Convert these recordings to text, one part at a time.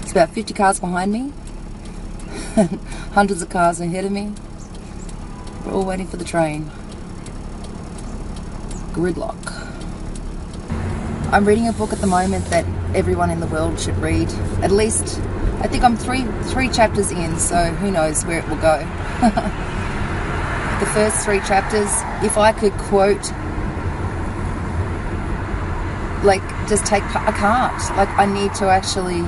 It's about 50 cars behind me, hundreds of cars ahead of me. We're all waiting for the train. Gridlock. I'm reading a book at the moment that everyone in the world should read. At least, I think I'm three chapters in, so who knows where it will go. The first 3 chapters, if I could quote, like, just take, I can't. Like, I need to actually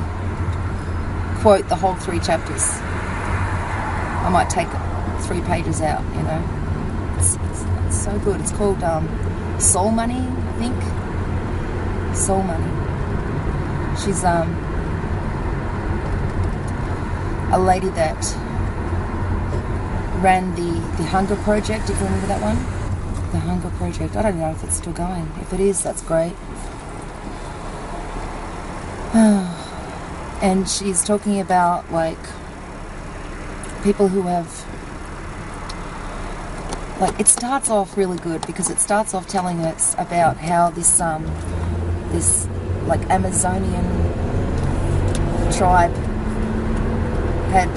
quote the whole 3 chapters. I might take 3 pages out, you know. It's so good. It's called Soul Money, I think. Soul Money. She's a lady that ran the Hunger Project, if you remember that one. The Hunger Project. I don't know if it's still going. If it is, that's great. And she's talking about, like, people who have, like, it starts off really good because it starts off telling us about how this like Amazonian tribe had,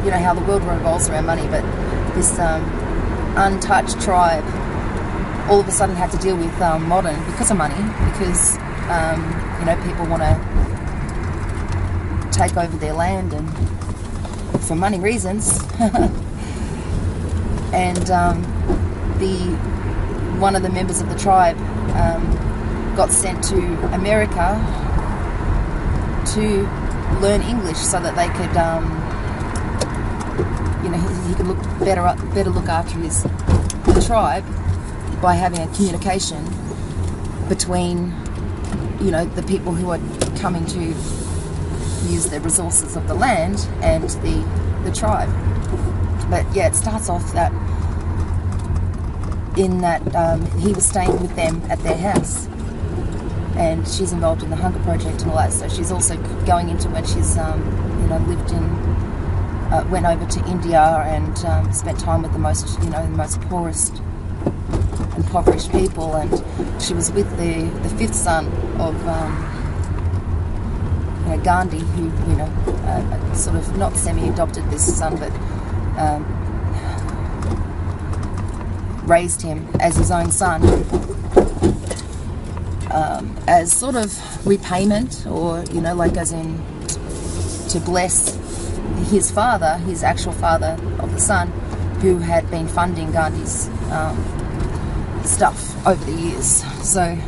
you know how the world revolves around money, but this untouched tribe all of a sudden had to deal with modern because of money, because you know, people want to take over their land and for money reasons. And one of the members of the tribe got sent to America to learn English so that they could, you know, he could better look after his tribe by having a communication between, you know, the people who are coming to use the resources of the land and the tribe. But yeah, it starts off that in that he was staying with them at their house, and she's involved in the Hunger Project and all that. So she's also going into when she's you know, went over to India and spent time with the most, you know, the most poorest, impoverished people, and she was with the 5th son of you know, Gandhi, who, you know, sort of not semi-adopted this son, but raised him as his own son, as sort of repayment, or, you know, like as in to bless his father, his actual father of the son, who had been funding Gandhi's stuff over the years. So,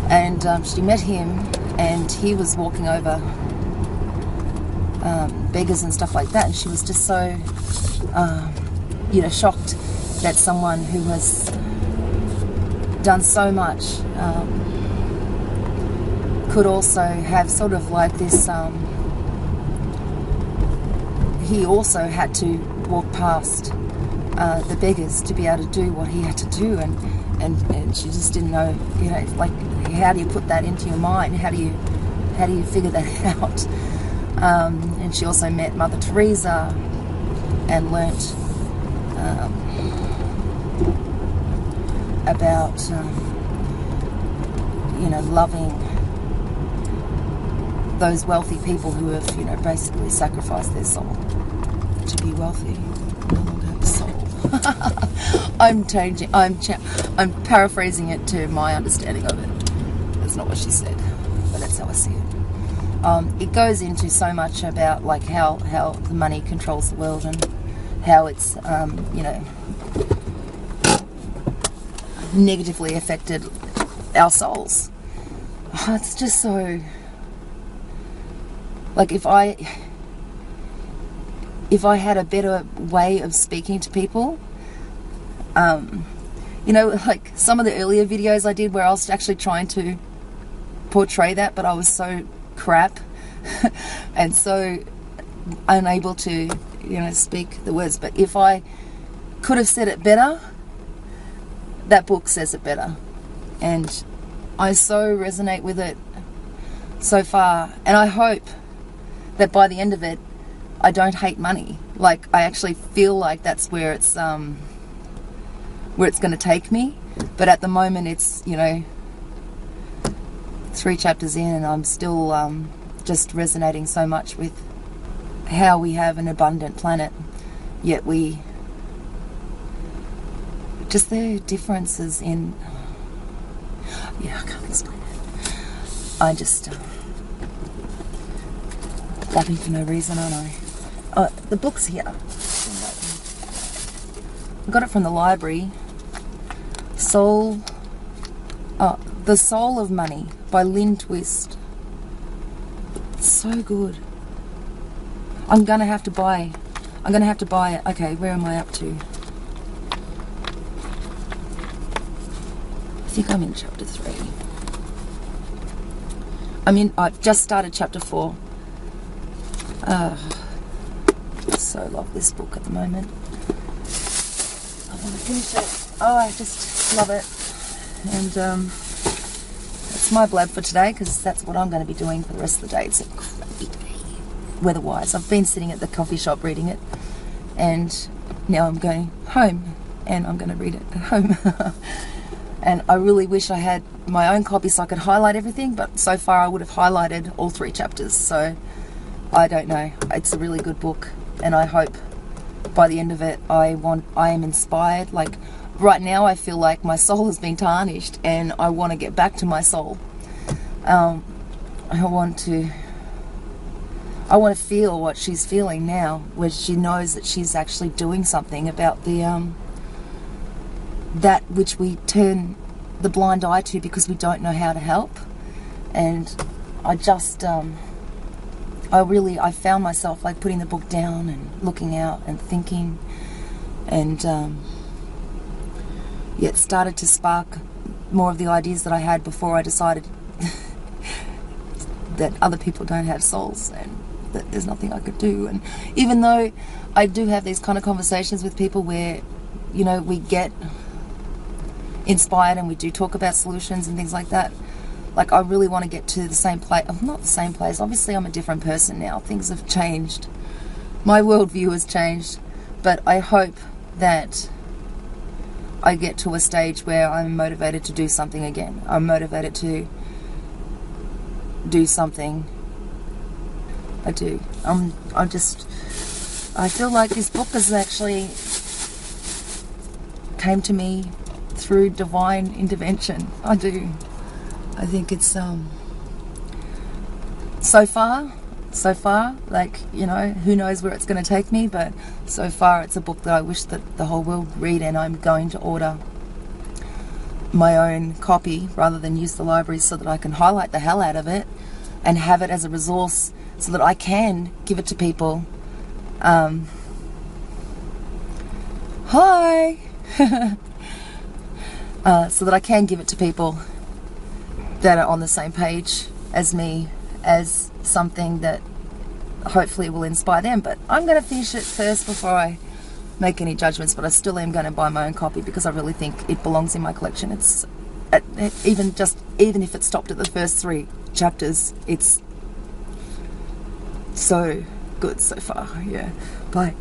and she met him, and he was walking over beggars and stuff like that, and she was just so you know, shocked that someone who has done so much could also have sort of like this, he also had to walk past the beggars to be able to do what he had to do, and she just didn't know, you know, like, how do you put that into your mind? How do you figure that out? And she also met Mother Teresa and learnt about you know, loving those wealthy people who have, you know, basically sacrificed their soul to be wealthy. No longer have a soul. I'm paraphrasing it to my understanding of it. That's not what she said, but that's how I see it. It goes into so much about, like, how the money controls the world, and how it's you know, negatively affected our souls. Oh, it's just so, like, if I had a better way of speaking to people, you know, like some of the earlier videos I did where I was actually trying to portray that, but I was so crap and so unable to, you know, speak the words. But if I could have said it better, that book says it better, and I so resonate with it so far, and I hope that by the end of it I don't hate money. Like, I actually feel like that's where it's going to take me. But at the moment, it's, you know, 3 chapters in, and I'm still just resonating so much with how we have an abundant planet, yet we just the differences in, yeah, I can't explain it. I just laughing for no reason, aren't I? Oh, the book's here. I got it from the library. The Soul of Money by Lynn Twist. It's so good. I'm gonna have to buy it. Okay, where am I up to? I think I'm in chapter 3. I've just started chapter 4. So love this book at the moment. I want to finish it. Oh, I just love it. And that's my blab for today, because that's what I'm going to be doing for the rest of the day. It's a crappy day, weather-wise. I've been sitting at the coffee shop reading it, and now I'm going home, and I'm going to read it at home. And I really wish I had my own copy so I could highlight everything, but so far I would have highlighted all 3 chapters, so I don't know. It's a really good book, and I hope by the end of it I am inspired. Like right now I feel like my soul has been tarnished and I want to get back to my soul. I want to feel what she's feeling now, where she knows that she's actually doing something about the that which we turn the blind eye to because we don't know how to help. And I just I found myself like putting the book down and looking out and thinking, and it started to spark more of the ideas that I had before I decided that other people don't have souls and that there's nothing I could do. And even though I do have these kind of conversations with people where, you know, we get inspired and we do talk about solutions and things like that, like I really want to get to the same place. Not the same place, obviously I'm a different person now, things have changed, my worldview has changed, but I hope that I get to a stage where I'm motivated to do something again. I'm motivated to do something. I do. I feel like this book has actually came to me through divine intervention. I do. I think it's so far, like, you know, who knows where it's going to take me, but so far it's a book that I wish that the whole world would read, and I'm going to order my own copy rather than use the library so that I can highlight the hell out of it and have it as a resource so that I can give it to people. Hi! So that I can give it to people that are on the same page as me, as something that hopefully will inspire them. But I'm going to finish it first before I make any judgments, but I still am going to buy my own copy because I really think it belongs in my collection. It's even if it stopped at the first 3 chapters, it's so good so far. Yeah, bye.